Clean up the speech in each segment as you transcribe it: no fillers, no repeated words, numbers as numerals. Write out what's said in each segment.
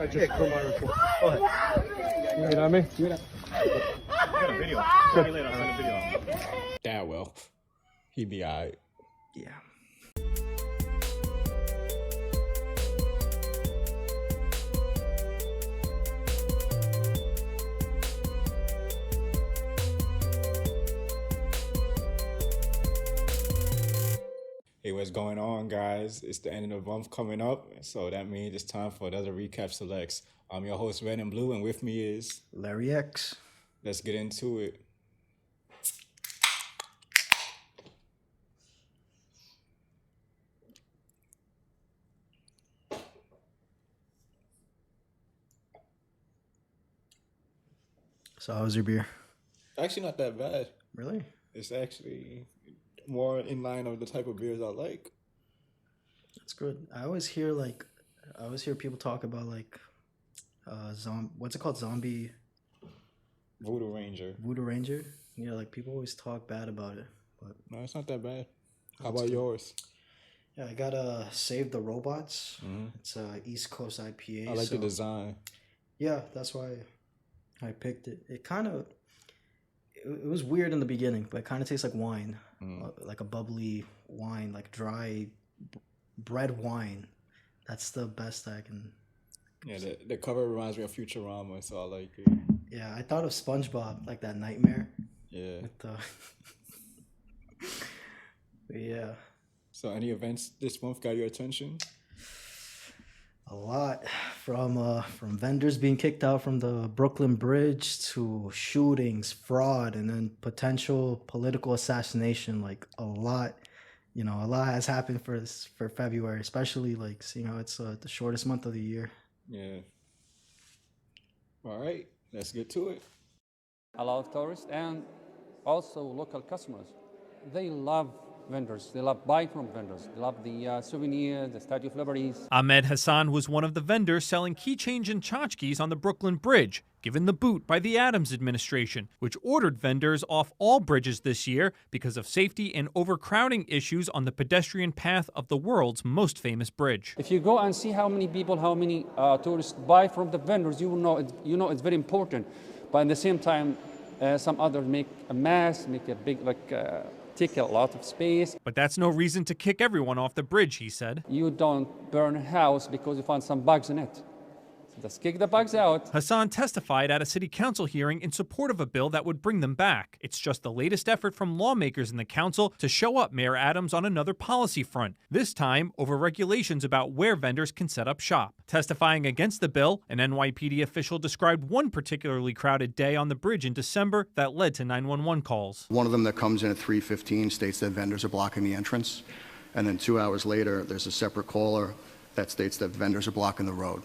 I just put my report. Go ahead. You know me? I got a video. I'll send a video. That well. He'd be alright. Yeah. Hey, what's going on, guys? It's the end of the month coming up, so that means it's time for another Recap Selects. I'm your host, Red and Blue, and with me is... Larry X. Let's get into it. So how was your beer? Actually, not that bad. Really? It's actually more in line of the type of beers I like. That's good. I always hear people talk about what's it called? Zombie Voodoo Ranger. Voodoo Ranger? Yeah, like people always talk bad about it. But No, it's not that bad. How about yours? yeah, I got Save the Robots. Mm-hmm. It's a East Coast IPA. I like the design. Yeah, that's why I picked it. It was weird in the beginning, but it kind of tastes like wine, like a bubbly wine, like dry bread wine. That's the best I can. Yeah, the cover reminds me of Futurama, so I like it. Yeah, I thought of SpongeBob, like that nightmare. Yeah. With the... yeah. So any events this month got your attention? A lot, from vendors being kicked out from the Brooklyn Bridge to shootings, fraud, and then potential political assassination. Like a lot has happened for February, especially like seeing how it's the shortest month of the year. Yeah. All right, let's get to it. A lot of tourists and also local customers. They love vendors. They love buying from vendors. They love the souvenirs, the Statue of Liberty. Ahmed Hassan was one of the vendors selling keychains and tchotchkes on the Brooklyn Bridge, given the boot by the Adams administration, which ordered vendors off all bridges this year because of safety and overcrowding issues on the pedestrian path of the world's most famous bridge. If you go and see how many tourists buy from the vendors, you know it's very important. But at the same time, some others make a mess, make a big take a lot of space. But that's no reason to kick everyone off the bridge, he said. You don't burn a house because you find some bugs in it. So just kick the bugs out. Hassan testified at a city council hearing in support of a bill that would bring them back. It's just the latest effort from lawmakers in the council to show up Mayor Adams on another policy front, this time over regulations about where vendors can set up shop. Testifying against the bill, an NYPD official described one particularly crowded day on the bridge in December that led to 911 calls. One of them that comes in at 3:15 states that vendors are blocking the entrance. And then 2 hours later, there's a separate caller that states that vendors are blocking the road.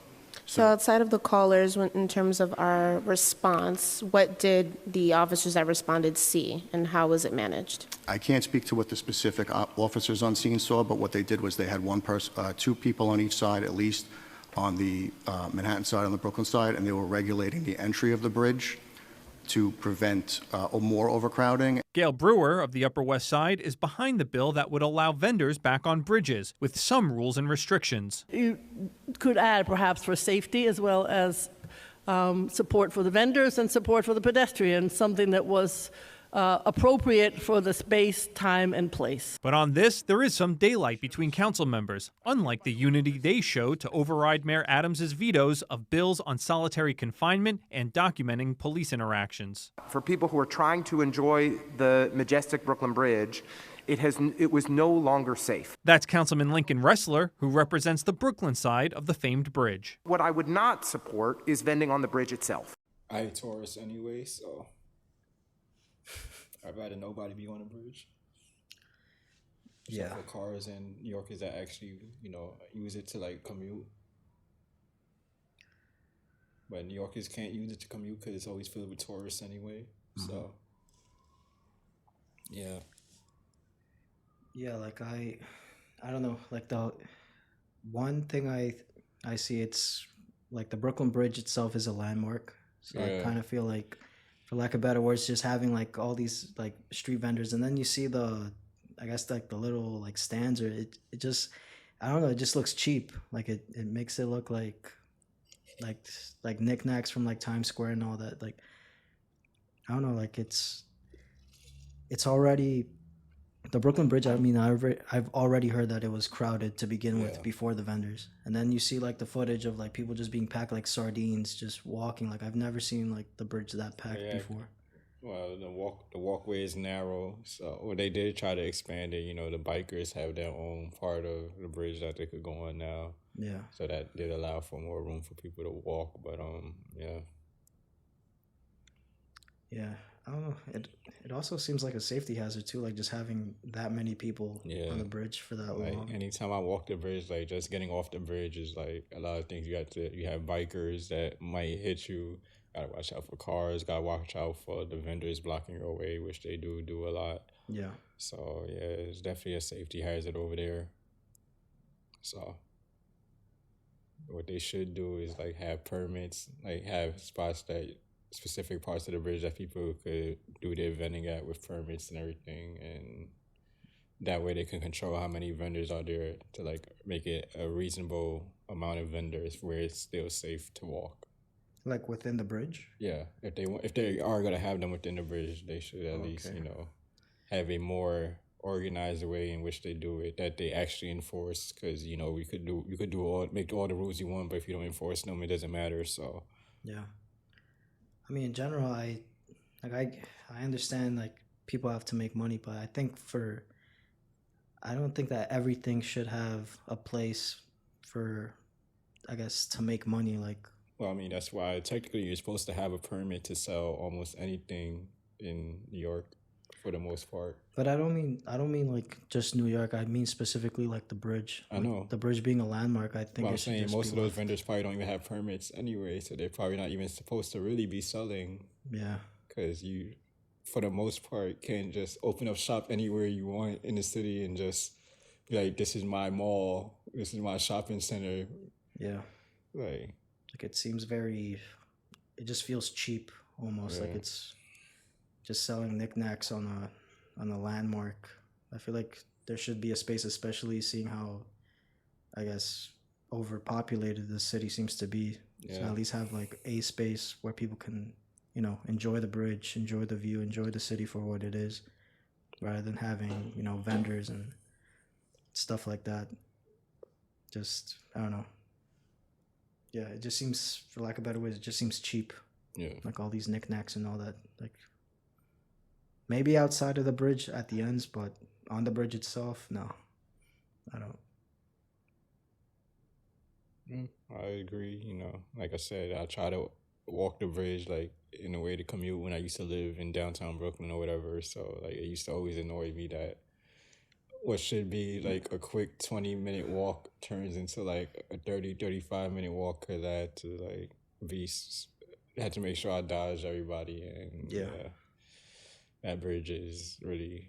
So outside of the callers, in terms of our response, what did the officers that responded see, and how was it managed? I can't speak to what the specific officers on scene saw, but what they did was they had two people on each side, at least on the Manhattan side, on the Brooklyn side, and they were regulating the entry of the bridge to prevent more overcrowding. Gail Brewer of the Upper West Side is behind the bill that would allow vendors back on bridges, with some rules and restrictions. You could add perhaps for safety as well as support for the vendors and support for the pedestrians, something that was appropriate for the space, time, and place. But on this, there is some daylight between council members, unlike the unity they showed to override Mayor Adams' vetoes of bills on solitary confinement and documenting police interactions. For people who are trying to enjoy the majestic Brooklyn Bridge, it was no longer safe. That's Councilman Lincoln Ressler, who represents the Brooklyn side of the famed bridge. What I would not support is vending on the bridge itself. I hate tourists anyway, so I'd rather nobody be on the bridge. Yeah. For cars and New Yorkers that actually, use it to commute. But New Yorkers can't use it to commute because it's always filled with tourists anyway. Mm-hmm. So, yeah. Yeah, I don't know, the one thing I see, it's like the Brooklyn Bridge itself is a landmark. So yeah. I kind of feel like, for lack of better words, just having all these street vendors, and then you see the little stands, or it just, I don't know, it just looks cheap. It makes it look like like like knickknacks from like Times Square and all that. Like I don't know, like it's already the Brooklyn Bridge. I mean, I've already heard that it was crowded to begin with before the vendors, and then you see like the footage of like people just being packed like sardines, just walking. Like I've never seen like the bridge that packed before. Well, the walkway is narrow, so well, they did try to expand it. You know, the bikers have their own part of the bridge that they could go on now. Yeah. So that did allow for more room for people to walk, but yeah. Yeah, I don't know. It also seems like a safety hazard too, like just having that many people on the bridge for that Like long. anytime I walk the bridge, like just getting off the bridge is like a lot of things. You have bikers that might hit you. Gotta watch out for cars. Gotta watch out for the vendors blocking your way, which they do a lot. Yeah. So yeah, it's definitely a safety hazard over there. So what they should do is like have permits, like have spots that specific parts of the bridge that people could do their vending at with permits and everything, and that way they can control how many vendors are there to like make it a reasonable amount of vendors where it's still safe to walk. Like within the bridge? Yeah, if they are gonna have them within the bridge, they should at least have a more organized way in which they do it that they actually enforce. Because you could make all the rules you want, but if you don't enforce them, it doesn't matter. So yeah, I mean in general, I understand like people have to make money, but I don't think that everything should have a place for, I guess, to make money. Like. Well, I mean, that's why technically you're supposed to have a permit to sell almost anything in New York for the most part. But I don't mean like just New York. I mean specifically like the bridge. I know. The bridge being a landmark, I think well, I'm saying most of those vendors probably don't even have permits anyway, so they're probably not even supposed to really be selling. Yeah. Because you, for the most part, can't just open up shop anywhere you want in the city and just be like, this is my mall, this is my shopping center. Yeah. Like it seems it just feels cheap almost. Like it's just selling knickknacks on a landmark. I feel like there should be a space, especially seeing how, I guess, overpopulated the city seems to be. So at least have like a space where people can, enjoy the bridge, enjoy the view, enjoy the city for what it is, rather than having, vendors and stuff like that. Just, I don't know. Yeah, it just seems, for lack of better words, it just seems cheap. Yeah. Like all these knickknacks and all that. Like maybe outside of the bridge at the ends, but on the bridge itself, no. I don't. I agree. Like I said, I try to walk the bridge like in a way to commute when I used to live in downtown Brooklyn or whatever. So like it used to always annoy me that what should be like a quick 20-minute walk turns into like a 35-minute walk because I had to had to make sure I dodged everybody. And that bridge is really,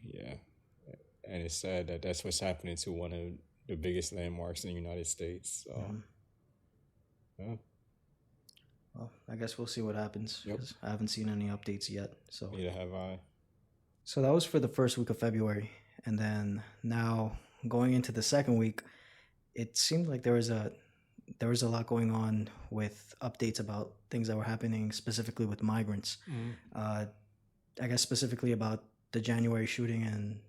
and it's sad that that's what's happening to one of the biggest landmarks in the United States. So, yeah. Well, I guess we'll see what happens because I haven't seen any updates yet. So neither have I. So that was for the first week of February. And then now going into the second week, it seemed like there was a lot going on with updates about things that were happening specifically with migrants. I guess specifically about the January shooting in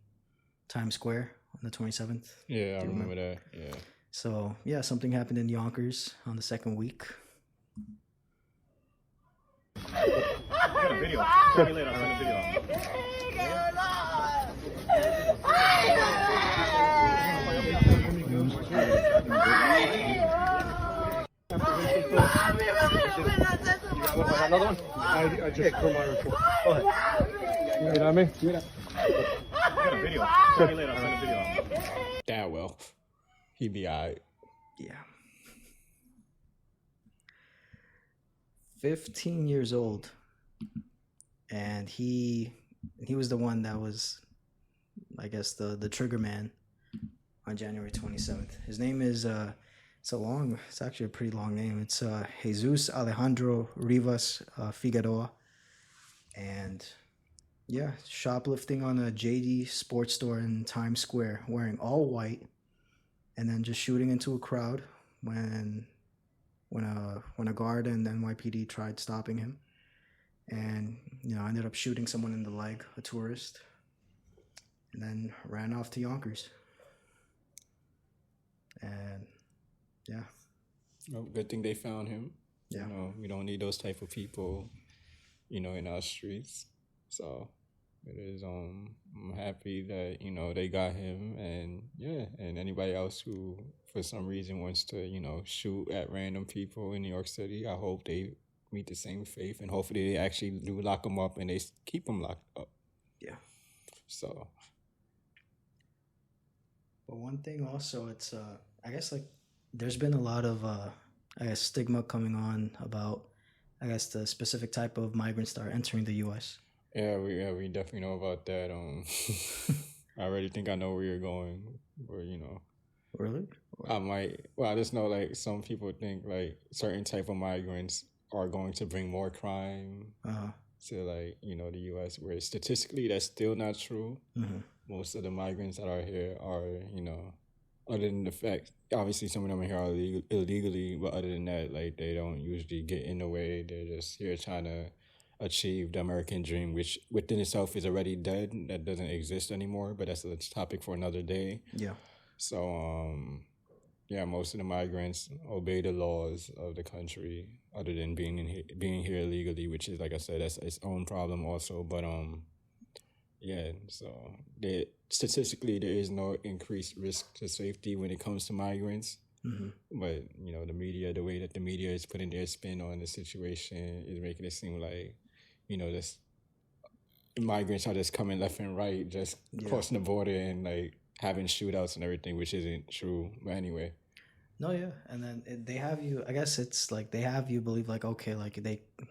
Times Square on the 27th. Yeah, I remember that. Yeah. So something happened in Yonkers on the second week. I got a video. I'll send a video. Another one? I just put my report. Go ahead. You know me? I got a video. I'll send a video. That well. He be all right. Yeah. 15 years old. And he was the one that was, I guess, the trigger man on January 27th. His name is, it's actually a pretty long name. It's Jesus Alejandro Rivas Figueroa. And shoplifting on a JD sports store in Times Square, wearing all white, and then just shooting into a crowd when when a guard in the NYPD tried stopping him, and I ended up shooting someone in the leg, a tourist, and then ran off to Yonkers. And yeah. Well, good thing they found him. Yeah. We don't need those type of people, in our streets. So it is. I'm happy that they got him, and and anybody else who for some reason wants to shoot at random people in New York City. I hope they meet the same fate, and hopefully they actually do lock them up and they keep them locked up. Yeah. So. But one thing also, it's I guess there's been a lot of stigma coming on about the specific type of migrants that are entering the U.S. Yeah, we definitely know about that. I already think I know where you're going, or Really? I might. Well, I just know some people think certain type of migrants are going to bring more crime to the U.S. Where statistically that's still not true. Mm-hmm. Most of the migrants that are here are other than the fact, obviously some of them are here illegally, but other than that, they don't usually get in the way. They're just here trying to achieve the American dream, which within itself is already dead. That doesn't exist anymore, but that's a topic for another day. Yeah. So, most of the migrants obey the laws of the country, other than being here illegally, which is, like I said, that's its own problem also. But so statistically, there is no increased risk to safety when it comes to migrants. Mm-hmm. But, the way that the media is putting their spin on the situation is making it seem like, this migrants are just coming left and right, just crossing the border and having shootouts and everything, which isn't true. But anyway. No, yeah. And then they have you, I guess it's they have you believe okay,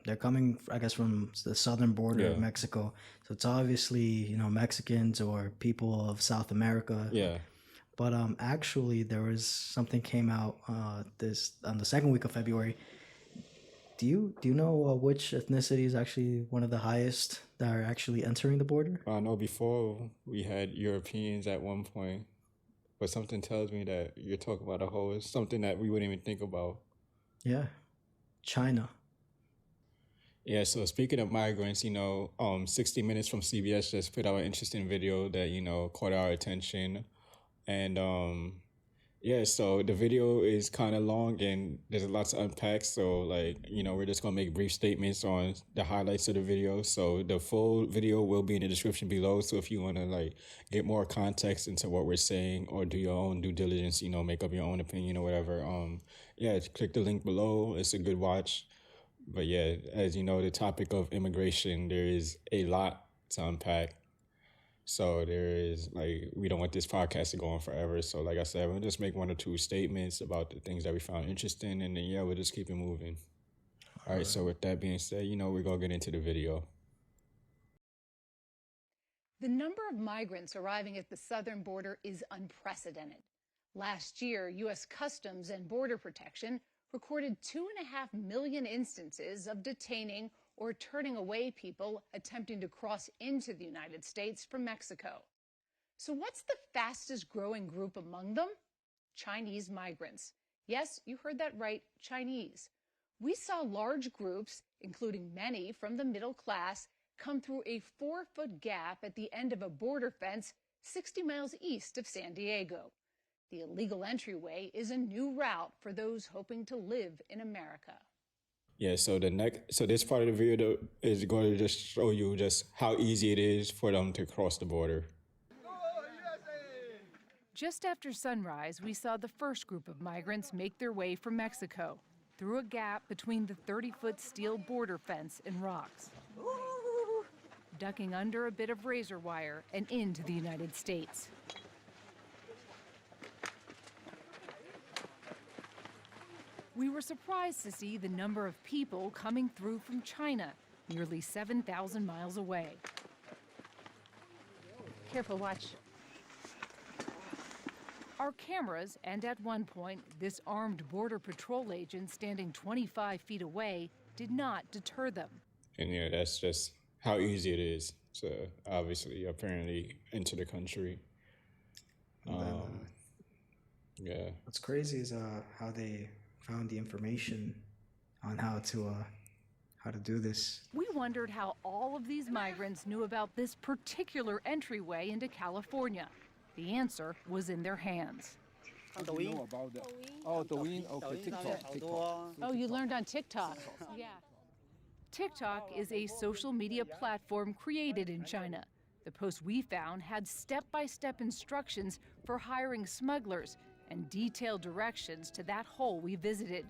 they're coming, I guess, from the southern border of Mexico. So it's obviously, Mexicans or people of South America. Yeah. But actually there was something came out on the second week of February. Do you know which ethnicity is actually one of the highest that are actually entering the border? I know before we had Europeans at one point. But something tells me that you're talking about something that we wouldn't even think about. Yeah. China. Yeah, so speaking of migrants, 60 Minutes from CBS just put out an interesting video that, caught our attention. And, so the video is kind of long and there's a lot to unpack. So, we're just going to make brief statements on the highlights of the video. So the full video will be in the description below. So if you want to, get more context into what we're saying or do your own due diligence, make up your own opinion or whatever, click the link below. It's a good watch. But, as you know, the topic of immigration, there is a lot to unpack. So there is, we don't want this podcast to go on forever. So like I said, we'll just make one or two statements about the things that we found interesting. And then, we'll just keep it moving. All right. So with that being said, we're going to get into the video. The number of migrants arriving at the southern border is unprecedented. Last year, U.S. Customs and Border Protection recorded 2.5 million instances of detaining or turning away people attempting to cross into the United States from Mexico. So what's the fastest growing group among them? Chinese migrants. Yes, you heard that right, Chinese. We saw large groups, including many from the middle class, come through a 4-foot gap at the end of a border fence 60 miles east of San Diego. The illegal entryway is a new route for those hoping to live in America. Yeah, so this part of the video is going to just show you just how easy it is for them to cross the border. Just after sunrise, we saw the first group of migrants make their way from Mexico through a gap between the 30-foot steel border fence and rocks, ducking under a bit of razor wire and into the United States. We were surprised to see the number of people coming through from China, nearly 7,000 miles away. Careful, watch. Our cameras, and at one point, this armed Border Patrol agent standing 25 feet away, did not deter them. And that's just how easy it is to apparently enter the country. What's crazy is how they found the information on how to do this. We wondered how all of these migrants knew about this particular entryway into California. The answer was in their hands. How do you know about that? Oh, Douyin, okay, TikTok. Oh, you learned on TikTok. Yeah. TikTok is a social media platform created in China. The post we found had step-by-step instructions for hiring smugglers and detailed directions to that hole we visited.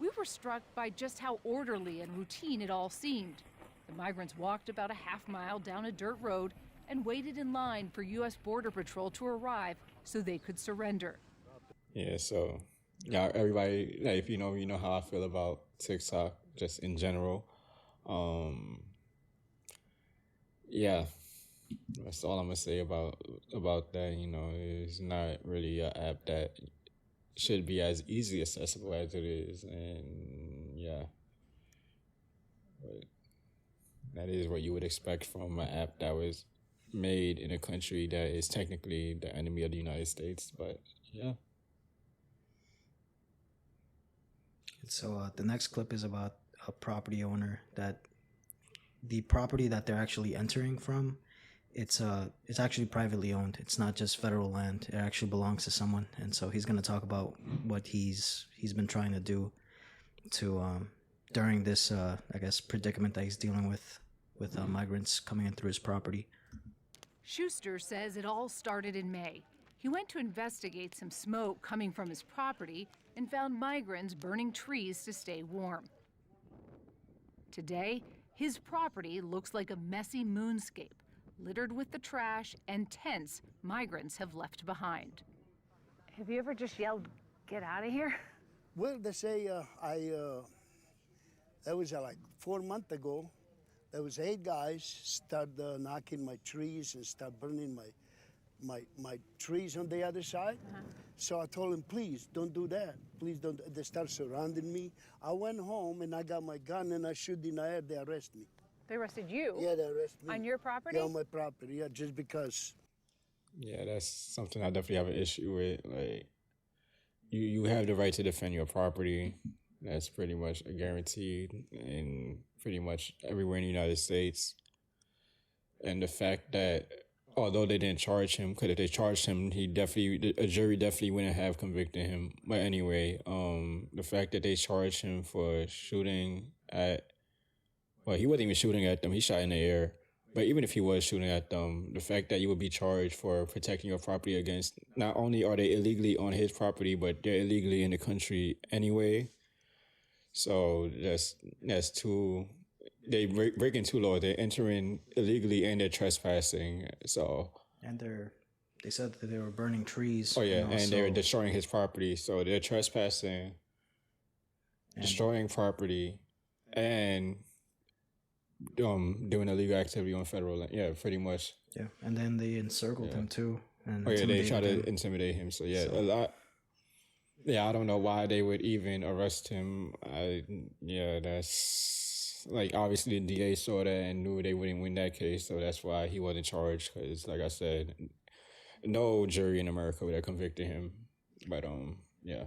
We were struck by just how orderly and routine it all seemed. The migrants walked about a half mile down a dirt road and waited in line for U.S. Border Patrol to arrive so they could surrender. Yeah, so, yeah, everybody, like, if you know how I feel about TikTok, just in general. Yeah, that's all I'm gonna say about that. It's not really an app that should be as easily accessible as it is, and yeah, but that is what you would expect from an app that was made in a country that is technically the enemy of the United States. But yeah. So the next clip is about a property owner that the property that they're actually entering from, it's actually privately owned. It's not just federal land. It actually belongs to someone. And so he's going to talk about what he's been trying to do to during this I guess predicament that he's dealing with migrants coming in through his property. Schuster says it all started in May. He went to investigate some smoke coming from his property and found migrants burning trees to stay warm. Today, his property looks like a messy moonscape, littered with the trash and tents migrants have left behind. Have you ever just yelled, "Get out of here"? Well, they say that was like 4 months ago. There was 8 guys start knocking my trees and start burning my trees on the other side. So I told them, please don't do that. Please don't. They start surrounding me. I went home and I got my gun and I shoot in the air. They arrest me. They arrested you? Yeah, they arrested me. On your property? Yeah, on my property. Yeah, just because. Yeah, that's something I definitely have an issue with. Like, you have the right to defend your property. That's pretty much guaranteed in pretty much everywhere in the United States. And the fact that although they didn't charge him, because if they charged him, a jury definitely wouldn't have convicted him. But anyway, the fact that they charged him for shooting at, well, he wasn't even shooting at them, he shot in the air. But even if he was shooting at them, the fact that you would be charged for protecting your property against, not only are they illegally on his property, but they're illegally in the country anyway. So that's too, they breaking two laws. They're entering illegally and they're trespassing. So, and they said that they were burning trees. Oh yeah, and they're destroying his property. So they're trespassing, destroying property, and doing illegal activity on federal land. Yeah, pretty much. Yeah, and then they encircled him too. And oh yeah, they try to intimidate him. So yeah, a lot. Yeah, I don't know why they would even arrest him. That's like obviously the DA saw that and knew they wouldn't win that case, so that's why he wasn't charged. Because, like I said, no jury in America would have convicted him. But yeah.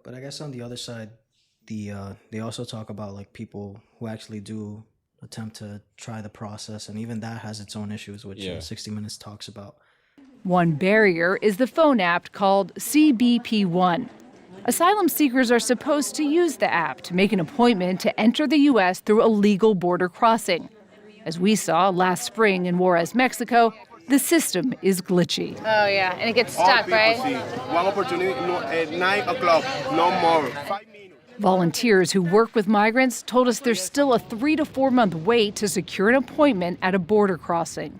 But I guess on the other side, they also talk about like people who actually do attempt to try the process, and even that has its own issues, which 60 Minutes talks about. One barrier is the phone app called CBP One. Asylum seekers are supposed to use the app to make an appointment to enter the U.S. through a legal border crossing. As we saw last spring in Juarez, Mexico, the system is glitchy. Oh, yeah, and it gets stuck, right? One opportunity at 9 o'clock, no more. 5 minutes. Volunteers who work with migrants told us there's still a 3 to 4 month wait to secure an appointment at a border crossing.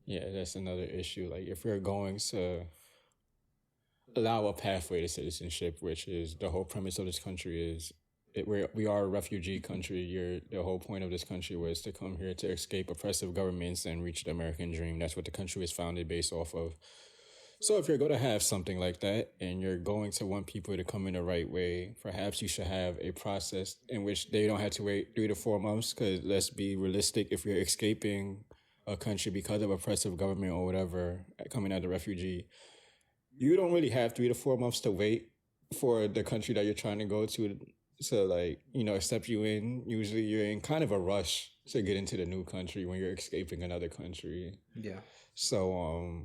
Yeah, that's another issue. Like, if we're going to allow a pathway to citizenship, which is the whole premise of this country, is we are a refugee country. The whole point of this country was to come here to escape oppressive governments and reach the American dream. That's what the country was founded based off of. So if you're going to have something like that and you're going to want people to come in the right way, perhaps you should have a process in which they don't have to wait 3 to 4 months, because let's be realistic, if you're escaping a country because of oppressive government or whatever, coming as a refugee, you don't really have 3 to 4 months to wait for the country that you're trying to go to like, accept you in. Usually you're in kind of a rush to get into the new country when you're escaping another country. Yeah. So,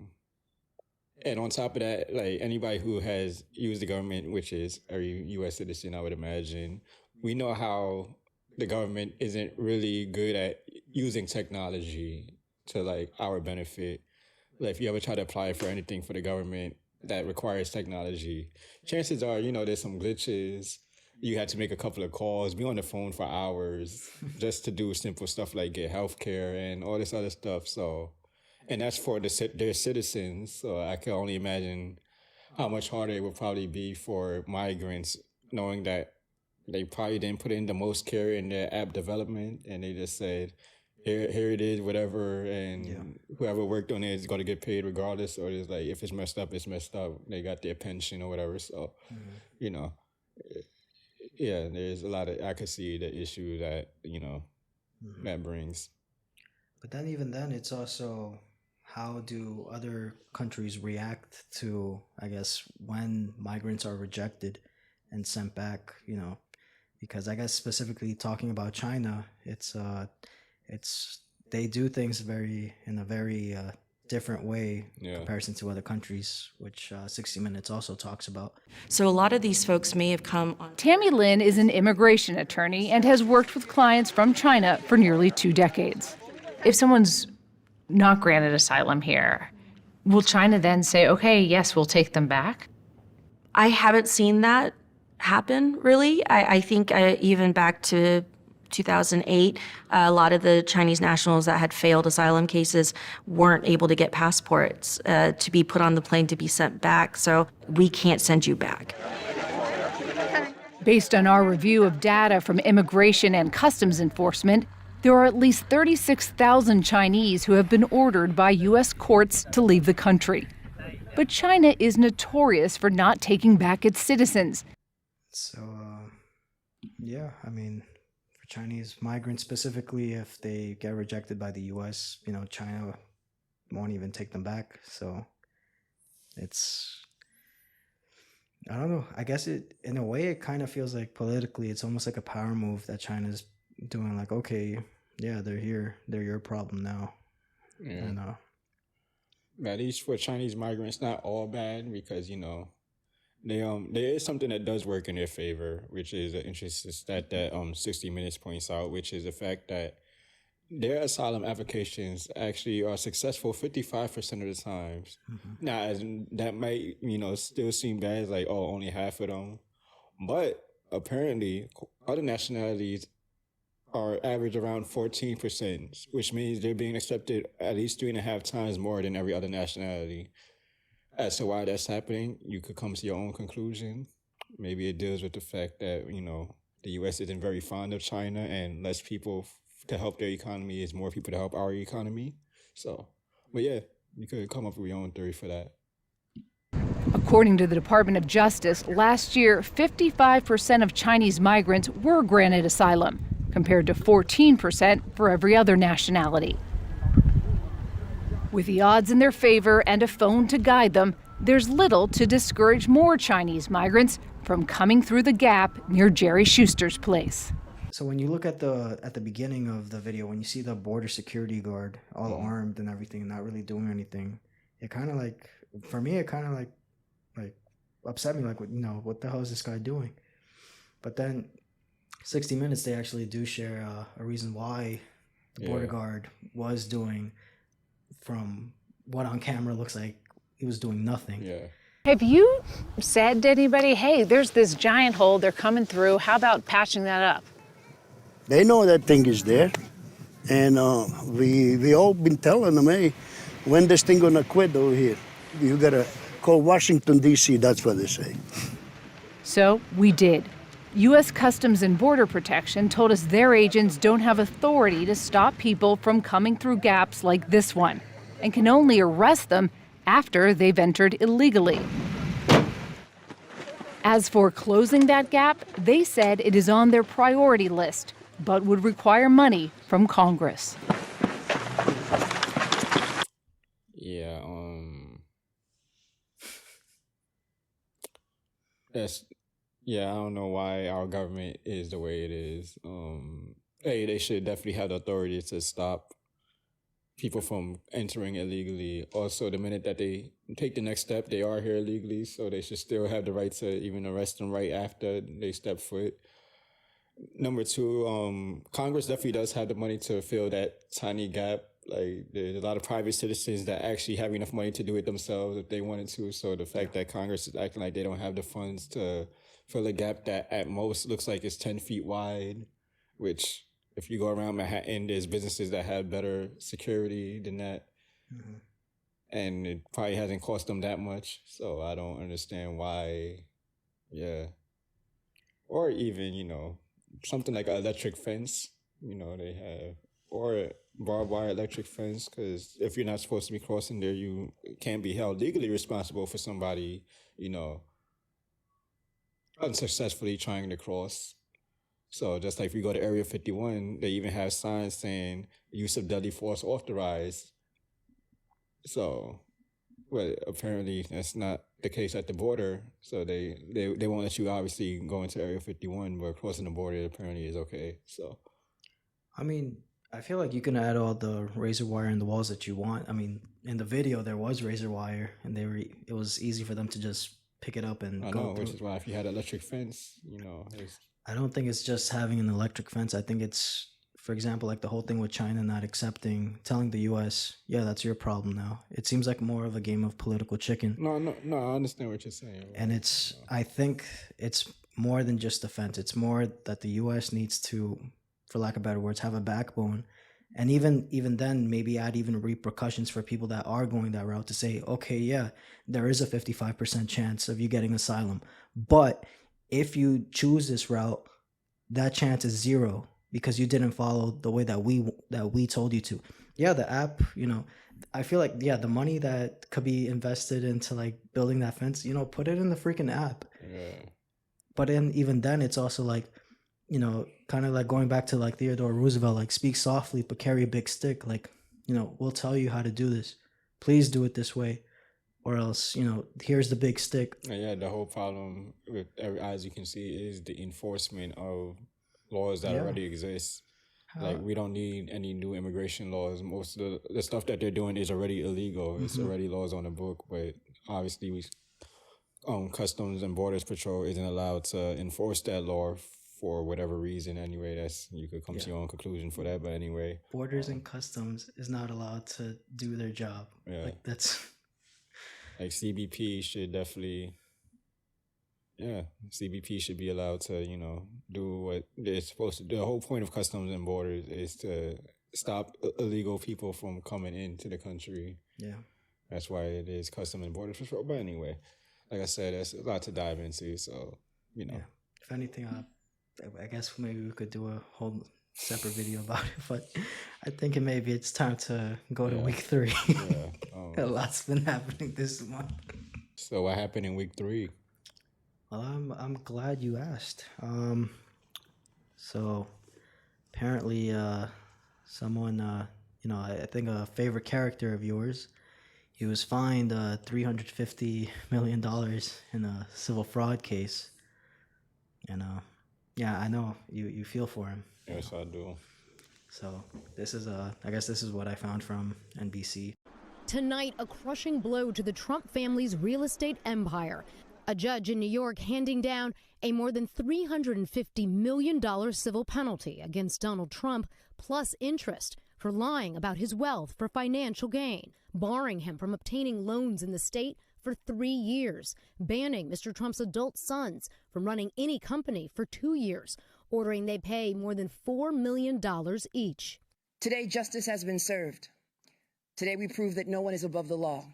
and on top of that, like anybody who has used the government, which is a U.S. citizen, I would imagine, we know how the government isn't really good at using technology to like our benefit. Like if you ever try to apply for anything for the government that requires technology, chances are, there's some glitches. You had to make a couple of calls, be on the phone for hours just to do simple stuff like get healthcare and all this other stuff. So, and that's for their citizens. So I can only imagine how much harder it would probably be for migrants, knowing that they probably didn't put in the most care in their app development, and they just said, here it is, whatever, and whoever worked on it is going to get paid regardless, or it's like, if it's messed up, it's messed up. They got their pension or whatever. So, yeah, there's a lot of, I could see the issue that, that brings. But then even then, it's also how do other countries react to, I guess, when migrants are rejected and sent back, because I guess specifically talking about China, it's they do things in a very different way in comparison to other countries, which 60 Minutes also talks about. So a lot of these folks may have come on. Tammy Lin is an immigration attorney and has worked with clients from China for nearly 2 decades. If someone's not granted asylum here, will China then say, okay, yes, we'll take them back? I haven't seen that happen, really. I think even back to 2008, a lot of the Chinese nationals that had failed asylum cases weren't able to get passports to be put on the plane to be sent back. So we can't send you back. Based on our review of data from Immigration and Customs Enforcement, there are at least 36,000 Chinese who have been ordered by U.S. courts to leave the country. But China is notorious for not taking back its citizens. So, yeah, I mean, for Chinese migrants specifically, if they get rejected by the U.S., China won't even take them back. So it's, I don't know. I guess in a way, it kind of feels like politically, it's almost like a power move that China's doing. Like, okay, yeah, they're here. They're your problem now. Yeah. And, at least for Chinese migrants, not all bad, because, there is something that does work in their favor, which is an interest that 60 Minutes points out, which is the fact that their asylum applications actually are successful 55% of the times. Mm-hmm. Now, as that might, still seem bad, like, only half of them. But apparently, other nationalities are average around 14%, which means they're being accepted at least 3.5 times more than every other nationality. As to why that's happening, you could come to your own conclusion. Maybe it deals with the fact that, the U.S. isn't very fond of China, and less people to help their economy is more people to help our economy. So, but yeah, you could come up with your own theory for that. According to the Department of Justice, last year, 55% of Chinese migrants were granted asylum, compared to 14% for every other nationality. With the odds in their favor and a phone to guide them, there's little to discourage more Chinese migrants from coming through the gap near Jerry Schuster's place. So when you look at the beginning of the video, when you see the border security guard all armed and everything and not really doing anything, it kind of like, for me, it kind of like upset me, like, what the hell is this guy doing? But then 60 Minutes, they actually do share a reason why the border guard was doing, from what on camera looks like he was doing nothing. Yeah. Have you said to anybody, hey, there's this giant hole, they're coming through, how about patching that up? They know that thing is there, and we all been telling them, hey, when this thing gonna quit over here? You gotta call Washington, D.C., that's what they say. So we did. U.S. Customs and Border Protection told us their agents don't have authority to stop people from coming through gaps like this one, and can only arrest them after they've entered illegally. As for closing that gap, they said it is on their priority list, but would require money from Congress. Yeah, that's yeah. I don't know why our government is the way it is. Hey, they should definitely have the authority to stop people from entering illegally. Also, the minute that they take the next step, they are here illegally, so they should still have the right to even arrest them right after they step foot. Number two, Congress definitely does have the money to fill that tiny gap. Like, there's a lot of private citizens that actually have enough money to do it themselves if they wanted to. So the fact that Congress is acting like they don't have the funds to fill a gap that at most looks like it's 10 feet wide, which if you go around Manhattan, there's businesses that have better security than that. Mm-hmm. And it probably hasn't cost them that much. So I don't understand why, Or even, something like an electric fence, they have, or a barbed wire electric fence, because if you're not supposed to be crossing there, you can't be held legally responsible for somebody, unsuccessfully trying to cross. So just like if you go to Area 51, they even have signs saying use of deadly force authorized. So, well, apparently that's not the case at the border. So they won't let you obviously go into Area 51, but crossing the border apparently is okay. So, I mean, I feel like you can add all the razor wire in the walls that you want. I mean, in the video there was razor wire, and it was easy for them to just pick it up and go through. Which is why if you had an electric fence, I don't think it's just having an electric fence. I think it's, for example, like the whole thing with China not telling the U.S., yeah, that's your problem now. It seems like more of a game of political chicken. No, I understand what you're saying. And I think it's more than just a fence. It's more that the U.S. needs to, for lack of better words, have a backbone. And even then, maybe add even repercussions for people that are going that route to say, okay, yeah, there is a 55% chance of you getting asylum. But if you choose this route, that chance is 0 because you didn't follow the way that we told you to. Yeah, the app, I feel like, the money that could be invested into like building that fence, put it in the freaking app. Yeah. But even then, it's also like, kind of like going back to like Theodore Roosevelt, like speak softly, but carry a big stick. Like, we'll tell you how to do this. Please do it this way. Or else, here's the big stick. Yeah, the whole problem with, as you can see, is the enforcement of laws that already exist. Like, we don't need any new immigration laws. Most of the stuff that they're doing is already illegal. Mm-hmm. It's already laws on the book, but obviously Customs and Borders Patrol isn't allowed to enforce that law for whatever reason anyway. You could come to your own conclusion for that, but anyway. Borders and Customs is not allowed to do their job. Yeah. Like, that's... Like CBP should definitely, CBP should be allowed to, do what they're supposed to do. The whole point of Customs and Borders is to stop illegal people from coming into the country. Yeah. That's why it is Customs and Borders Patrol. But anyway, like I said, there's a lot to dive into. So, Yeah. If anything, I guess maybe we could do a whole separate video about it, but I think maybe it's time to go to week 3. A lot's been happening this month. So what happened in week 3? Well, I'm glad you asked. So apparently someone I think a favorite character of yours, he was fined $350 million in a civil fraud case. And I know you feel for him. Yes, I do. So this is I guess this is what I found from NBC. Tonight, a crushing blow to the Trump family's real estate empire. A judge in New York handing down a more than $350 million civil penalty against Donald Trump, plus interest, for lying about his wealth for financial gain, barring him from obtaining loans in the state for 3 years, banning Mr. Trump's adult sons from running any company for 2 years, ordering they pay more than $4 million each. Today, justice has been served. Today, we prove that no one is above the law.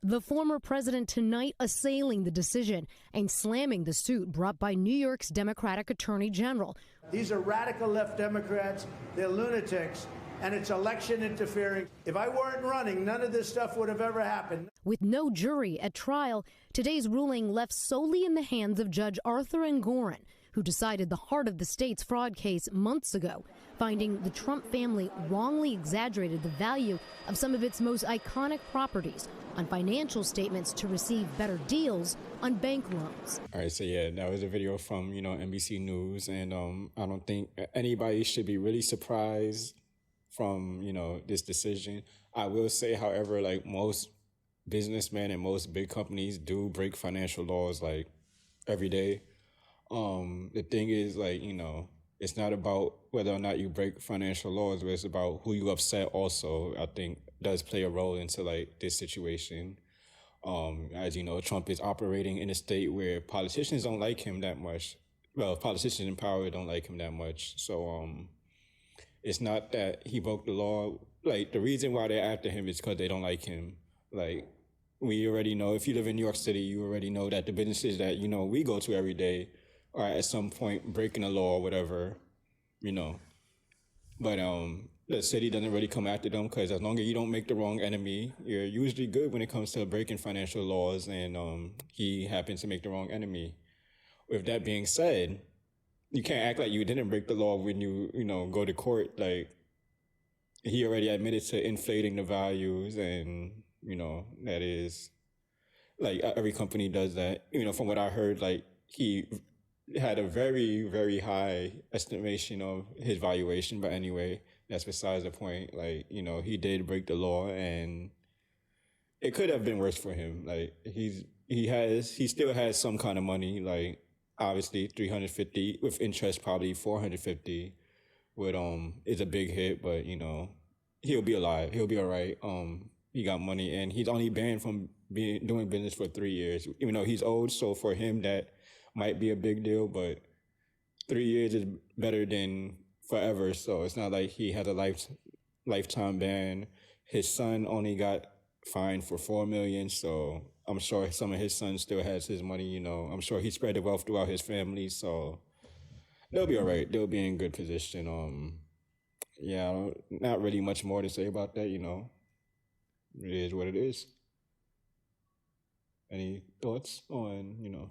The former president tonight assailing the decision and slamming the suit brought by New York's Democratic Attorney General. These are radical left Democrats. They're lunatics, and it's election interfering. If I weren't running, none of this stuff would have ever happened. With no jury at trial, today's ruling left solely in the hands of Judge Arthur Engoron, who decided the heart of the state's fraud case months ago, finding the Trump family wrongly exaggerated the value of some of its most iconic properties on financial statements to receive better deals on bank loans. All right, so yeah, that was a video from, NBC News, and I don't think anybody should be really surprised from, this decision. I will say, however, like most businessmen and most big companies do break financial laws like every day. The thing is, like, it's not about whether or not you break financial laws, but it's about who you upset also, I think does play a role into like this situation. As you know, Trump is operating in a state where politicians don't like him that much. Well, politicians in power don't like him that much. So it's not that he broke the law. Like, the reason why they're after him is because they don't like him. Like, we already know, if you live in New York City, you already know that the businesses that, we go to every day are at some point breaking the law or whatever, But the city doesn't really come after them because as long as you don't make the wrong enemy, you're usually good when it comes to breaking financial laws, and he happens to make the wrong enemy. With that being said, you can't act like you didn't break the law when you, go to court. Like, he already admitted to inflating the values, and, that is, like, every company does that. From what I heard, like, he had a very, very high estimation of his valuation, but anyway, that's besides the point. Like, he did break the law, and it could have been worse for him. Like, he still has some kind of money, like, obviously 350 with interest, probably 450 would, is a big hit, but, he'll be alive. He'll be all right. He got money, and he's only banned from doing business for 3 years, even though he's old. So for him, that might be a big deal, but 3 years is better than forever. So it's not like he had a lifetime ban. His son only got fined for $4 million. So I'm sure some of his son still has his money. I'm sure he spread the wealth throughout his family. So they'll be all right. They'll be in good position. Yeah, not really much more to say about that. It is what it is. Any thoughts on,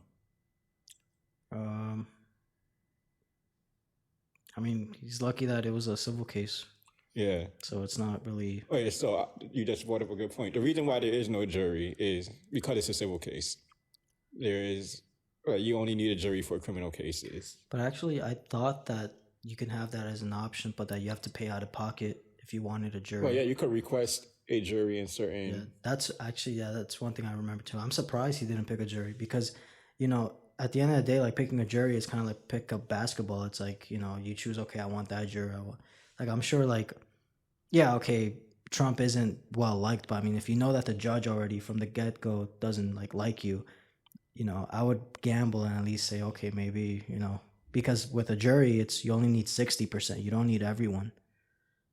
I mean, he's lucky that it was a civil case. Yeah. So it's not really. Okay, so you just brought up a good point. The reason why there is no jury is because it's a civil case. There is, you only need a jury for criminal cases. But actually, I thought that you can have that as an option, but that you have to pay out of pocket if you wanted a jury. Well, yeah, you could request a jury in certain. Yeah, that's one thing I remember too. I'm surprised he didn't pick a jury because, at the end of the day, like picking a jury is kind of like pick up basketball. It's like, you choose, okay, I want that jury. Like, I'm sure, like, yeah, okay, Trump isn't well liked, but I mean, if you know that the judge already from the get-go doesn't like you, I would gamble and at least say, okay, maybe, because with a jury, you only need 60%. You don't need everyone.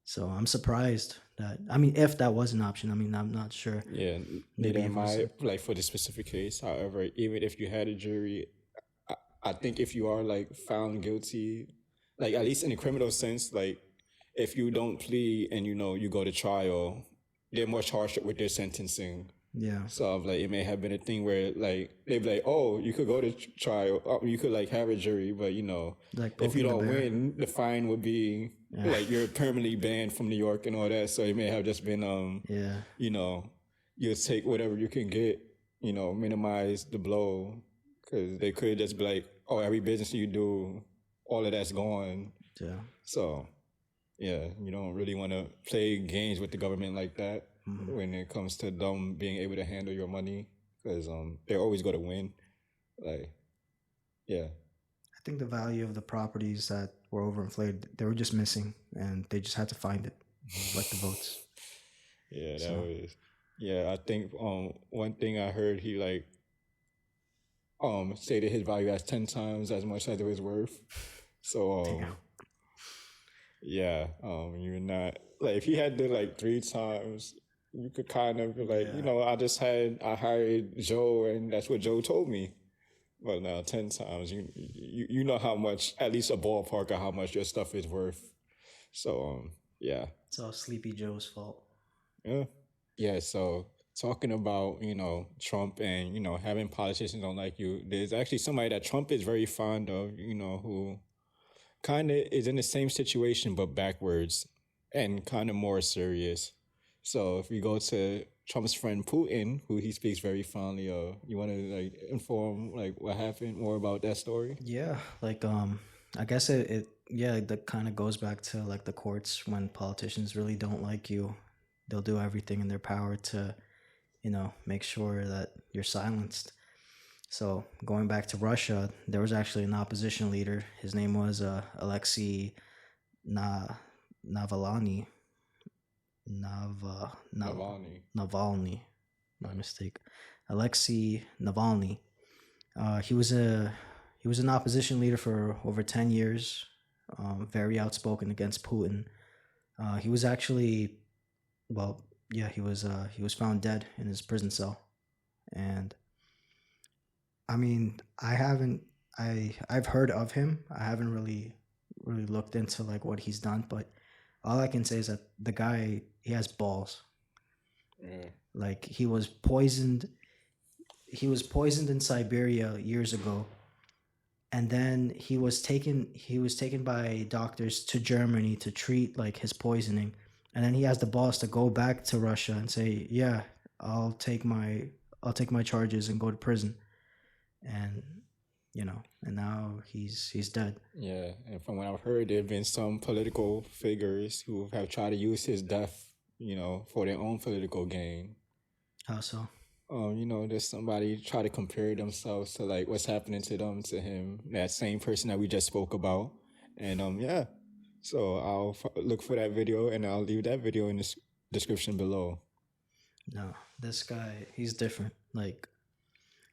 So I'm surprised that, I mean, if that was an option, I mean, I'm not sure. Yeah, neither am I, like, for this specific case. However, even if you had a jury, I think if you are, like, found guilty, like, at least in a criminal sense, like, if you don't plead and, you go to trial, they're much harsher with their sentencing. Yeah. So, like, it may have been a thing where, like, they'd be like, oh, you could go to trial, you could, like, have a jury, but, like if you don't win, the fine would be, like, you're permanently banned from New York and all that. So it may have just been, you'll take whatever you can get, minimize the blow. Because they could just be like, oh, every business you do, all of that's gone. Yeah. So, yeah, you don't really want to play games with the government like that when it comes to them being able to handle your money, because they're always going to win. Like, yeah. I think the value of the properties that were overinflated, they were just missing, and they just had to find it, like the votes. Yeah, that was. Yeah, I think one thing I heard, he like stated his value as 10 times as much as it was worth. So yeah, you're not like, if he had did like 3 times, you could kind of be like, I hired Joe, and that's what Joe told me. But now 10 times, you know how much, at least a ballpark of how much your stuff is worth. So yeah. It's all Sleepy Joe's fault. Yeah. Yeah, so talking about, Trump and, having politicians don't like you, there's actually somebody that Trump is very fond of, who kind of is in the same situation but backwards and kind of more serious. So if we go to Trump's friend Putin, who he speaks very fondly of, you want to inform what happened more about that story? Yeah, I guess that kind of goes back to the courts. When politicians really don't like you, they'll do everything in their power to, make sure that you're silenced. So going back to Russia, there was actually an opposition leader. His name was Alekei Navalny. Navalny. My mistake. Alekei Navalny. He was an opposition leader for over 10 years. Very outspoken against Putin. He was actually, he was found dead in his prison cell, and I mean, I've heard of him. I haven't really looked into what he's done, but all I can say is that the guy, he has balls. Yeah. He was poisoned in Siberia years ago, and then he was taken by doctors to Germany to treat his poisoning, and then he has the balls to go back to Russia and say, "Yeah, I'll take my charges and go to prison." And and now he's dead. Yeah, and from what I've heard, there have been some political figures who have tried to use his death, for their own political gain. How so? There's somebody try to compare themselves to what's happening to him, that same person that we just spoke about, and yeah. So I'll look for that video, and I'll leave that video in the description below. No, this guy, he's different.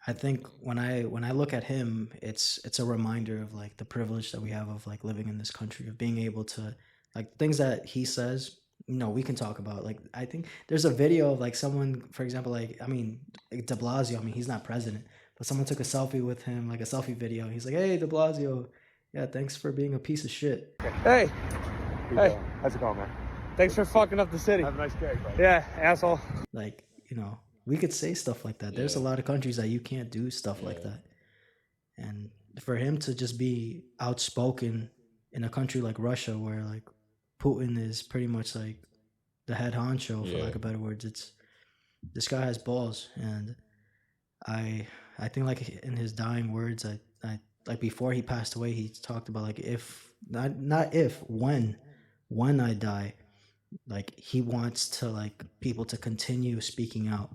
I think when I look at him, it's a reminder of the privilege that we have of living in this country, of being able to things that he says, we can talk about. I think there's a video of someone, for example, de Blasio. I mean, he's not president, but someone took a selfie with him, a selfie video. He's like, "Hey, de Blasio, yeah, thanks for being a piece of shit." Hey, How's it going, man? thanks for fucking up the city. Have a nice day, bro. Yeah, asshole. We could say stuff like that. There's a lot of countries that you can't do stuff like that. And for him to just be outspoken in a country like Russia, where Putin is pretty much the head honcho, for lack of better words, this guy has balls. And I think in his dying words, I before he passed away, he talked about if not if when I die, he wants to people to continue speaking out.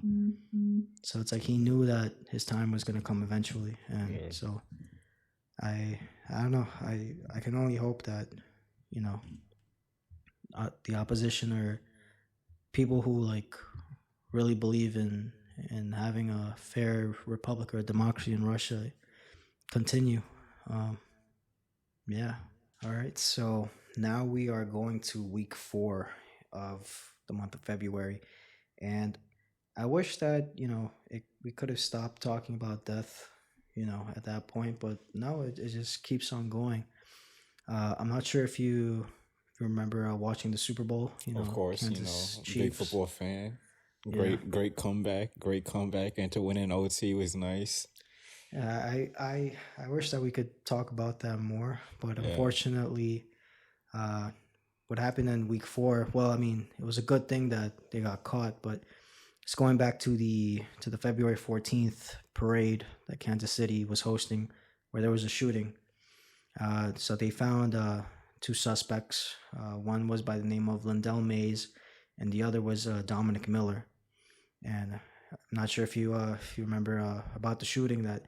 So it's he knew that his time was going to come eventually, and so I don't know, I can only hope that the opposition or people who really believe in having a fair republic or a democracy in Russia continue. Yeah. All right, so now we are going to week 4 of the month of February, and I wish that we could have stopped talking about death at that point, but no, it just keeps on going. I'm not sure if you remember watching the Super Bowl. Of course, Kansas big Chiefs. football fan. Great comeback, and to win in OT was nice. Yeah, I wish that we could talk about that more, but unfortunately, what happened in week 4, well, I mean, it was a good thing that they got caught, but it's going back to the February 14th parade that Kansas City was hosting, where there was a shooting. So they found 2 suspects. One was by the name of Lindell Mays, and the other was Dominic Miller. And I'm not sure if you remember about the shooting, that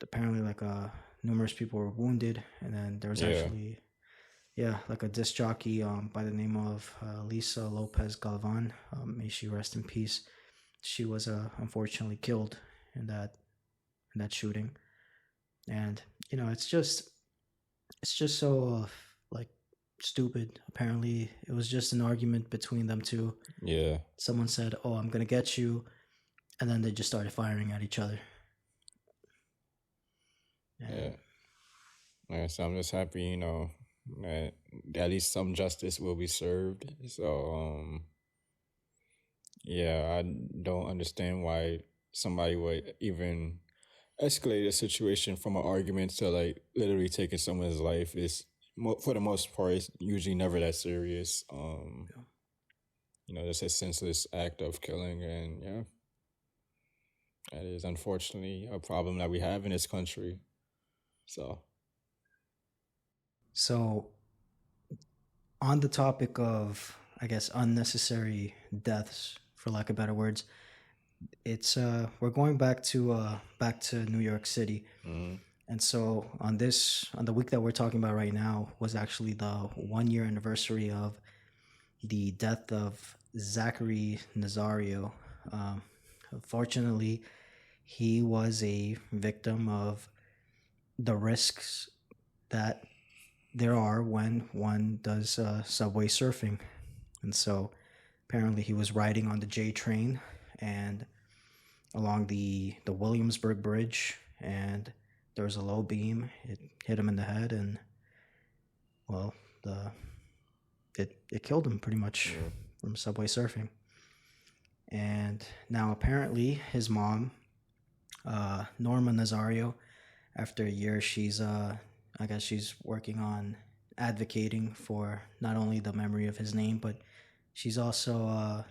apparently numerous people were wounded, and then there was actually a disc jockey by the name of Lisa Lopez Galvan. May she rest in peace. She was unfortunately killed in that shooting, and it's just so stupid. Apparently, it was just an argument between them two. Yeah. Someone said, "Oh, I'm gonna get you," and then they just started firing at each other. Yeah. So I'm just happy, that at least some justice will be served. So Yeah, I don't understand why somebody would even escalate a situation from an argument to like literally taking someone's life. Is for the most part, it's usually never that serious. Just a senseless act of killing, and yeah, that is unfortunately a problem that we have in this country. So, on the topic of, I guess, unnecessary deaths, for lack of better words, it's we're going back to New York City, and so on the week that we're talking about right now was actually the 1 year anniversary of the death of Zachary Nazario. Unfortunately, he was a victim of the risks that there are when one does subway surfing. And so apparently he was riding on the J train and along the Williamsburg Bridge, and there was a low beam. It hit him in the head, and well, it killed him pretty much from subway surfing. And now apparently his mom, Norma Nazario, after a year, she's I guess she's working on advocating for not only the memory of his name, but she's also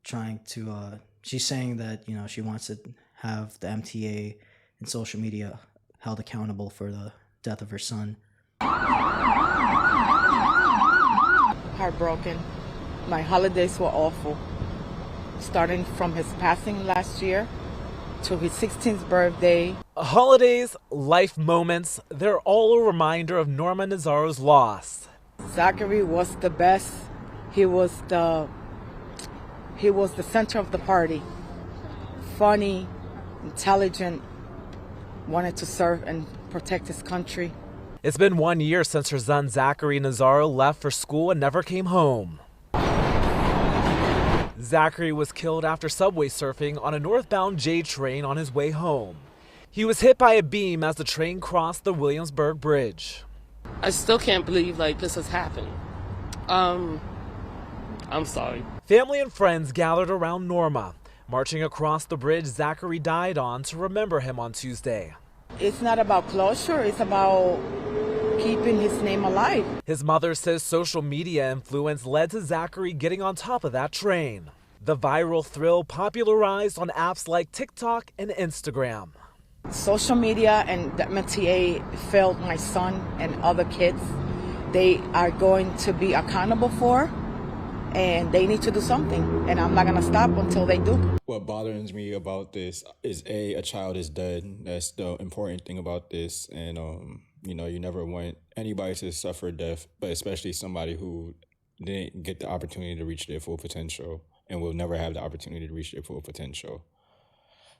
trying to she's saying that she wants to have the MTA and social media held accountable for the death of her son. Heartbroken. My holidays were awful. Starting from his passing last year to his 16th birthday. Holidays, life moments, they're all a reminder of Norma Nazario's loss. Zachary was the best. He was the center of the party. Funny, intelligent, wanted to serve and protect his country. It's been 1 year since her son Zachary Nazario left for school and never came home. Zachary was killed after subway surfing on a northbound J train on his way home. He was hit by a beam as the train crossed the Williamsburg Bridge. I still can't believe this has happened. I'm sorry. Family and friends gathered around Norma, marching across the bridge Zachary died on to remember him on Tuesday. It's not about closure, it's about keeping his name alive. His mother says social media influence led to Zachary getting on top of that train. The viral thrill popularized on apps like TikTok and Instagram. Social media and the MTA failed my son and other kids. They are going to be accountable for, and they need to do something. And I'm not going to stop until they do. What bothers me about this is a child is dead. That's the important thing about this. And, you never want anybody to suffer death, but especially somebody who didn't get the opportunity to reach their full potential and will never have the opportunity to reach their full potential.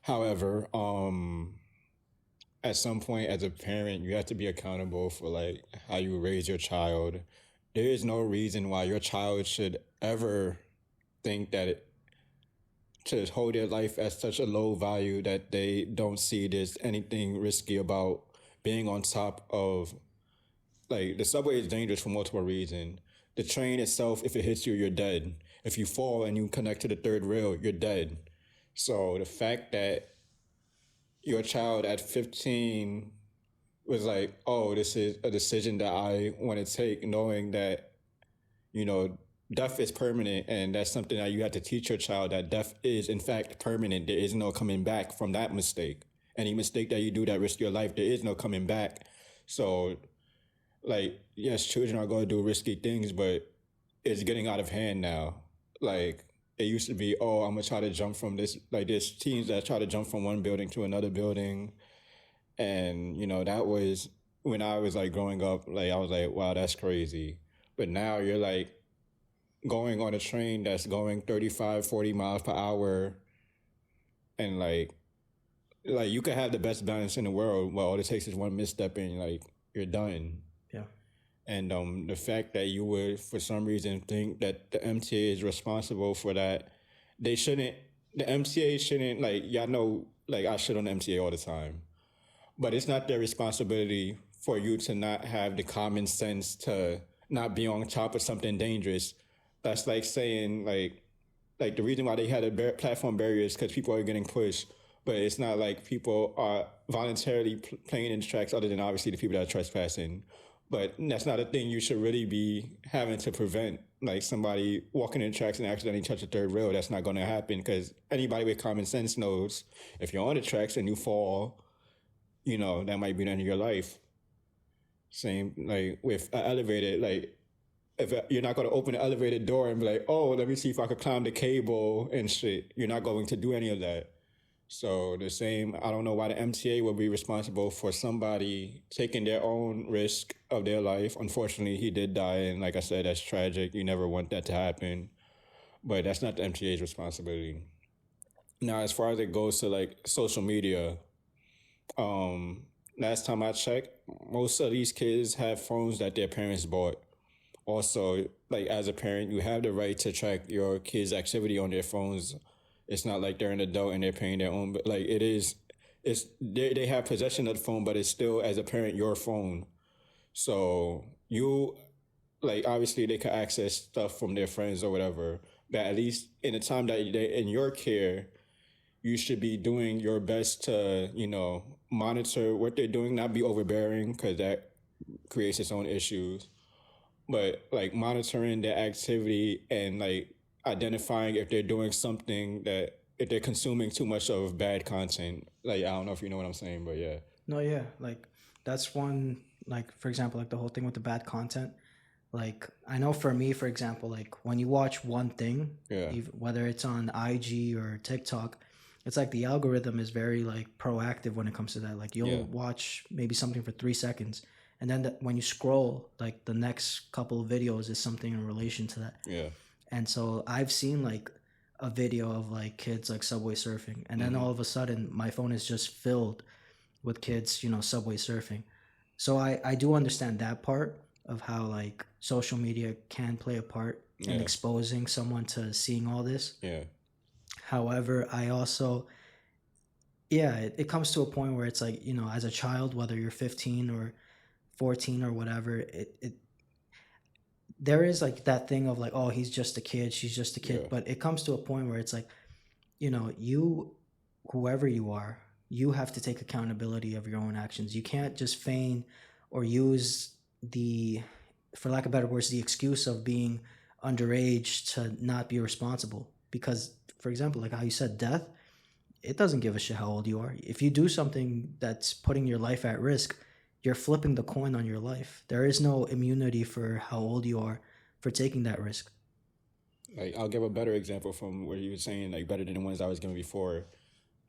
However, at some point as a parent, you have to be accountable for how you raise your child. There is no reason why your child should ever think that to hold their life at such a low value that they don't see there's anything risky about being on top of, the subway is dangerous for multiple reasons. The train itself, if it hits you, you're dead. If you fall and you connect to the third rail, you're dead. So the fact that your child at 15 was like, oh, this is a decision that I want to take, knowing that, death is permanent, and that's something that you have to teach your child, that death is, in fact, permanent. There is no coming back from that mistake. Any mistake that you do that risks your life, there is no coming back. So, yes, children are going to do risky things, but it's getting out of hand now. It used to be, oh, I'm going to try to jump from this. There's teens that try to jump from one building to another building. And, that was when I was growing up, I was like, wow, that's crazy. But now you're going on a train that's going 35, 40 miles per hour. And you could have the best balance in the world. Well, all it takes is one misstep and you're done. Yeah. And the fact that you would, for some reason, think that the MTA is responsible for that, the MTA shouldn't, y'all know, I shit on the MTA all the time. But it's not their responsibility for you to not have the common sense to not be on top of something dangerous. That's like saying, like the reason why they had a platform barrier is because people are getting pushed. But it's not like people are voluntarily playing in the tracks, other than obviously the people that are trespassing. But that's not a thing you should really be having to prevent. Like somebody walking in the tracks and accidentally touch a third rail, that's not going to happen, because anybody with common sense knows if you're on the tracks and you fall, that might be the end of your life. Same like with an elevator, like if you're not going to open the elevator door and be like, oh, let me see if I could climb the cable and shit. You're not going to do any of that. So the same, I don't know why the MTA will be responsible for somebody taking their own risk of their life. Unfortunately, he did die, and like I said, that's tragic. You never want that to happen. But that's not the MTA's responsibility. Now, as far as it goes to like social media, last time I checked, most of these kids have phones that their parents bought. Also, like as a parent, you have the right to track your kids' activity on their phones. It's not like they're an adult and they're paying their own, but like they have possession of the phone, but it's still, as a parent, your phone. So you, like, obviously they could access stuff from their friends or whatever, but at least in the time that they're in your care, you should be doing your best to, monitor what they're doing, not be overbearing, because that creates its own issues. But like monitoring their activity and like identifying if they're doing something if they're consuming too much of bad content. Like, I don't know if you know what I'm saying, but yeah. No, yeah. Like, that's one, like, for example, like the whole thing with the bad content. Like, I know for me, for example, like when you watch one thing, whether it's on IG or TikTok, it's like the algorithm is very like proactive when it comes to that. Like you'll watch maybe something for 3 seconds, and then when you scroll, like the next couple of videos is something in relation to that. Yeah. And so I've seen like a video of like kids like subway surfing, and then all of a sudden my phone is just filled with kids, subway surfing. So I do understand that part of how like social media can play a part in exposing someone to seeing all this. Yeah. However, I also, it comes to a point where it's like, as a child, whether you're 15 or 14 or whatever, there is like that thing of like, oh, he's just a kid, she's just a kid. But it comes to a point where it's like, you, whoever you are, you have to take accountability of your own actions. You can't just feign or use for lack of better words, the excuse of being underage to not be responsible. Because, for example, like how you said, death, it doesn't give a shit how old you are. If you do something that's putting your life at risk, you're flipping the coin on your life. There is no immunity for how old you are for taking that risk. Like, I'll give a better example from where you were saying, like, better than the ones I was giving before.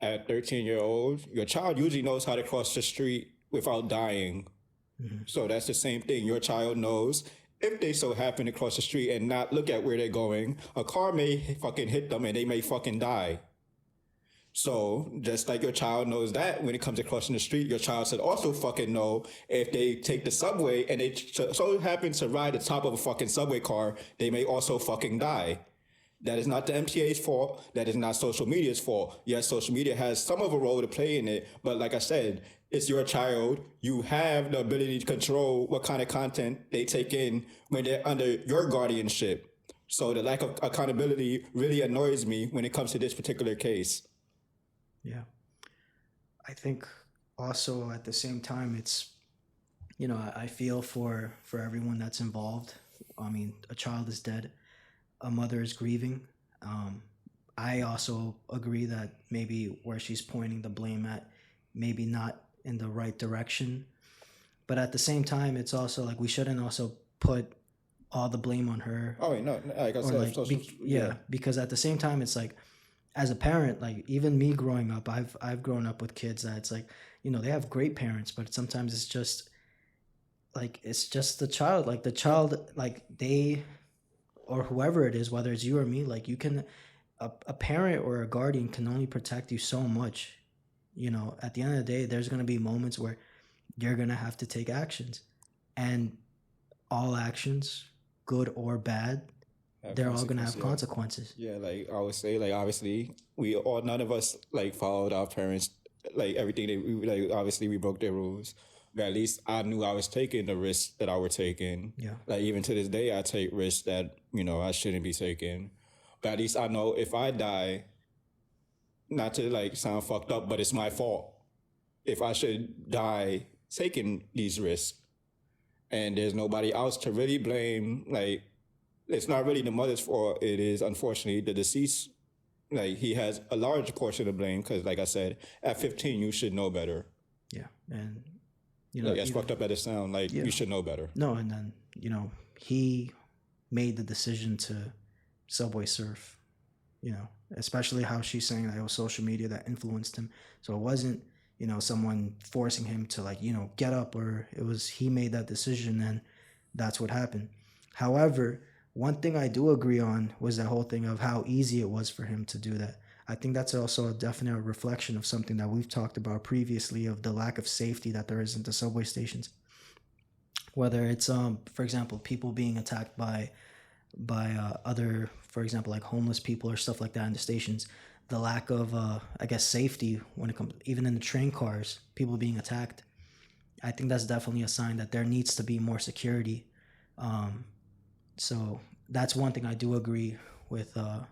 At 13-year-old, your child usually knows how to cross the street without dying. Mm-hmm. So that's the same thing. Your child knows if they so happen to cross the street and not look at where they're going, a car may fucking hit them and they may fucking die. So just like your child knows that when it comes to crossing the street, your child should also fucking know if they take the subway and they so happen to ride the top of a fucking subway car, they may also fucking die. That is not the MTA's fault. That is not social media's fault. Yes, social media has some of a role to play in it, but like I said, it's your child. You have the ability to control what kind of content they take in when they're under your guardianship. So the lack of accountability really annoys me when it comes to this particular case. Yeah. I think also at the same time, it's, I feel for everyone that's involved. I mean, a child is dead. A mother is grieving. I also agree that maybe where she's pointing the blame at, maybe not in the right direction. But at the same time, it's also like we shouldn't also put all the blame on her. Oh, wait, no, like I said, because at the same time, it's like, as a parent, like even me growing up, I've grown up with kids that it's like, they have great parents, but sometimes it's just the child, like they, or whoever it is, whether it's you or me, like you can, a parent or a guardian can only protect you so much. At the end of the day, there's going to be moments where you're going to have to take actions, and all actions, good or bad, they're all going to have consequences. Yeah, like I would say, like obviously none of us like followed our parents, like everything obviously we broke their rules. But at least I knew I was taking the risks that I were taking. Yeah. Like even to this day, I take risks that, I shouldn't be taking. But at least I know if I die, not to like sound fucked up, but it's my fault. If I should die taking these risks, and there's nobody else to really blame, like, it's not really the mother's fault. It is, unfortunately, the deceased. Like, he has a large portion of blame because, like I said, at 15, you should know better. Yeah, and, you know, like, as fucked up as it sounds, like, you should know better. No, and then, you know, he made the decision to subway surf, you know, especially how she's saying that it was social media that influenced him. So it wasn't, you know, someone forcing him to, like, you know, get up, or it was he made that decision and that's what happened. However, one thing I do agree on was that whole thing of how easy it was for him to do that. I think that's also a definite reflection of something that we've talked about previously, of the lack of safety that there is in the subway stations. Whether it's, for example, people being attacked by other, for example, like homeless people or stuff like that in the stations. The lack of, I guess, safety when it comes, even in the train cars, people being attacked. I think that's definitely a sign that there needs to be more security. So that's one thing I do agree with the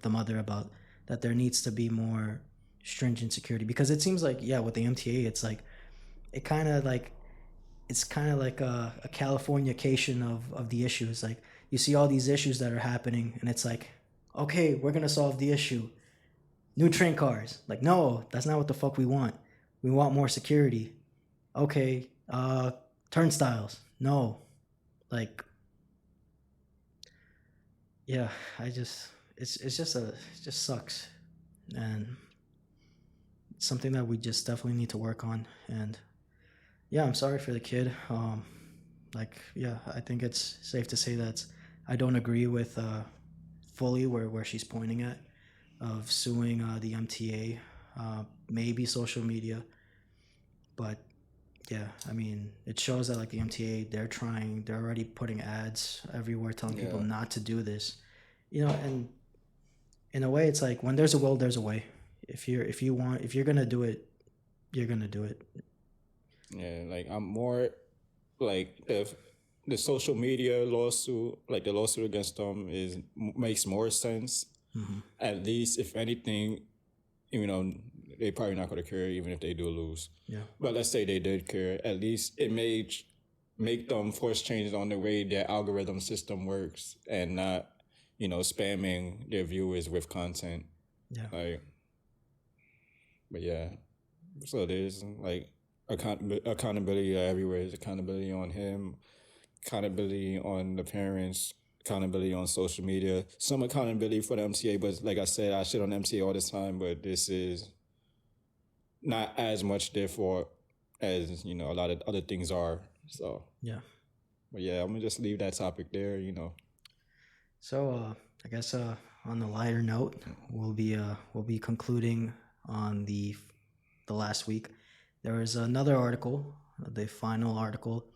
mother about, that there needs to be more stringent security, because it seems like, yeah, with the MTA, it's like, it's kind of like a Californication of the issues. Like, you see all these issues that are happening and it's like, okay, we're going to solve the issue. New train cars. Like, no, that's not what the fuck we want. We want more security. Okay, turnstiles. No. Like, yeah, it just sucks. And it's something that we just definitely need to work on. And yeah, I'm sorry for the kid. Like, yeah, I think it's safe to say that I don't agree with fully where she's pointing at, of suing the MTA, maybe social media. But yeah, I mean, it shows that, like, the MTA, they're already putting ads everywhere telling people not to do this, you know. And in a way, it's like, when there's a will, there's a way. If you're gonna do it, you're gonna do it. Yeah, like, I'm more like, if the social media lawsuit, like the lawsuit against them, makes more sense. Mm-hmm. At least, if anything, you know, they probably not going to care even if they do lose. Yeah. But let's say they did care. At least it may make them force changes on the way their algorithm system works, and not, you know, spamming their viewers with content. Yeah. Like, but yeah, so there's like accountability everywhere. There's accountability on him, accountability on the parents, accountability on social media, some accountability for the MTA. But like I said, I shit on the MTA all the time, but this is not as much their fault as, you know, a lot of other things are. So yeah. But yeah, I'm gonna just leave that topic there, you know. So I guess on the lighter note, we'll be concluding on the last week. There was another article, the final article.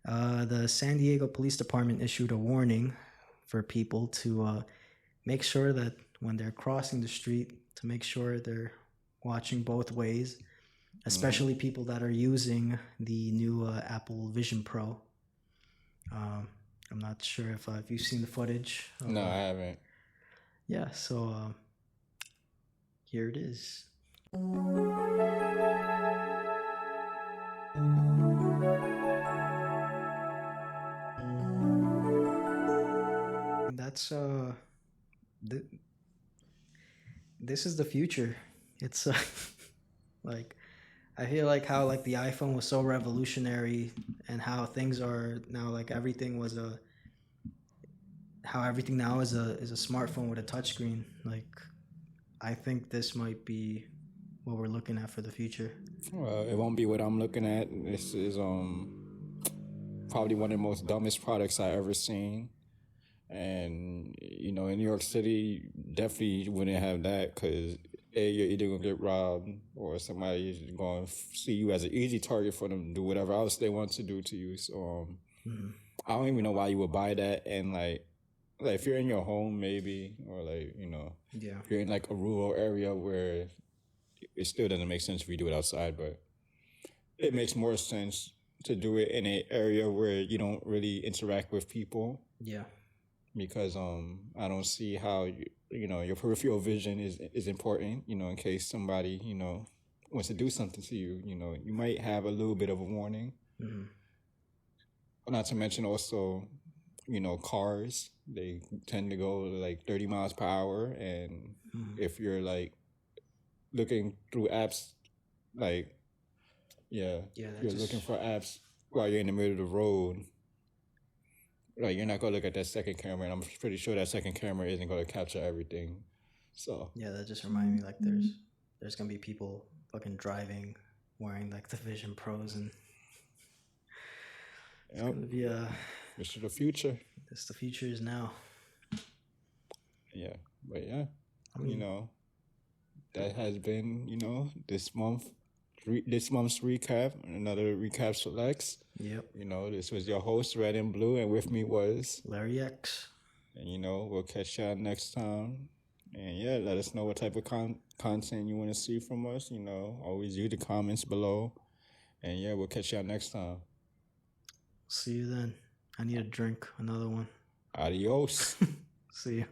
The San Diego Police Department issued a warning for people to make sure that when they're crossing the street, to make sure they're watching both ways, especially people that are using the new Apple Vision Pro. I'm not sure if you've seen the footage. No, I haven't. Yeah, so here it is. That's this is the future. It's like, I feel like how, like, the iPhone was so revolutionary, and how things are now, like, everything now is a smartphone with a touchscreen. Like, I think this might be what we're looking at for the future. Well, it won't be what I'm looking at. This is probably one of the most dumbest products I ever seen. And, you know, in New York City, definitely wouldn't have that, because you're either going to get robbed, or somebody is going to see you as an easy target for them to do whatever else they want to do to you. So I don't even know why you would buy that. And, like if you're in your home, maybe, or, like, you know, if you're in, like, a rural area where it still doesn't make sense if you do it outside, but it makes more sense to do it in an area where you don't really interact with people. Yeah. because I don't see how your peripheral vision is important, in case somebody wants to do something to you. You might have a little bit of a warning. Mhm. Not to mention also, cars, they tend to go like 30 miles per hour, and if you're like looking through apps, like that you're just- looking for apps while you're in the middle of the road, like you're not gonna look at that second camera, and I'm pretty sure that second camera isn't gonna capture everything. So Yeah, that just reminded me like there's gonna be people fucking driving wearing like the Vision Pros, and it's gonna be this is the future. This the future is now. Yeah, but yeah, I mean- that has been this month's recap. Another recap selects. Yep. This was your host, Red and Blue, and with me was Larry X. And we'll catch y'all next time. And yeah, let us know what type of content you want to see from us. Always use the comments below. And yeah, we'll catch y'all next time. See you then. I need a drink, another one. Adios. See you.